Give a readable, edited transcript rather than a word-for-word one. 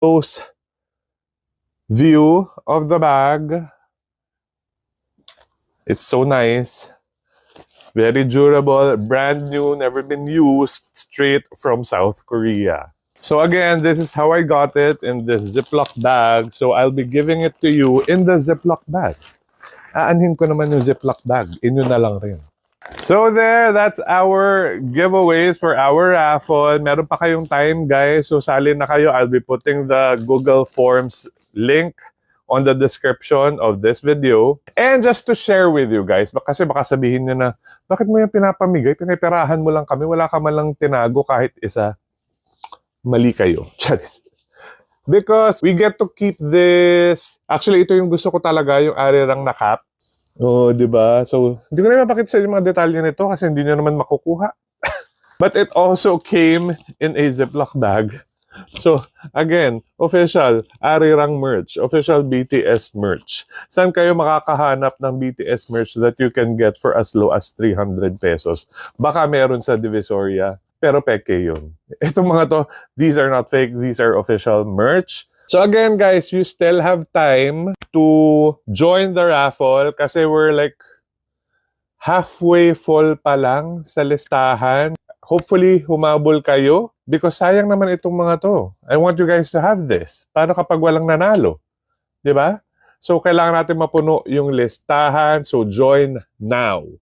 close view of the bag. It's so nice. Very durable, brand new, never been used, straight from South Korea. So again, this is how I got it in this Ziploc bag. So I'll be giving it to you in the Ziploc bag. Aanhin ko naman yung Ziploc bag. Inyo na lang rin. So there, that's our giveaways for our raffle. Meron pa kayong time, guys. So sali na kayo. I'll be putting the Google Forms link on the description of this video. And just to share with you guys, kasi baka sabihin nyo na, bakit mo yung pinapamigay? Piniperahan mo lang kami. Wala ka man lang tinago kahit isa. Mali kayo. Charis. Because we get to keep this. Actually, ito yung gusto ko talaga, yung arirang na cap. Oh, di ba? So, hindi ko na mapakita sa inyo mga detalye nito kasi hindi nyo naman makukuha. But it also came in a Ziploc bag. So, again, official Arirang merch, official BTS merch. Saan kayo makakahanap ng BTS merch that you can get for as low as 300 pesos? Baka meron sa Divisoria, pero peke yun. Itong mga to, these are not fake, these are official merch. So again, guys, you still have time to join the raffle kasi we're like halfway full pa lang sa listahan. Hopefully, humabol kayo because sayang naman itong mga to. I want you guys to have this. Paano kapag walang nanalo? Di ba? So, kailangan natin mapuno yung listahan. So, join now.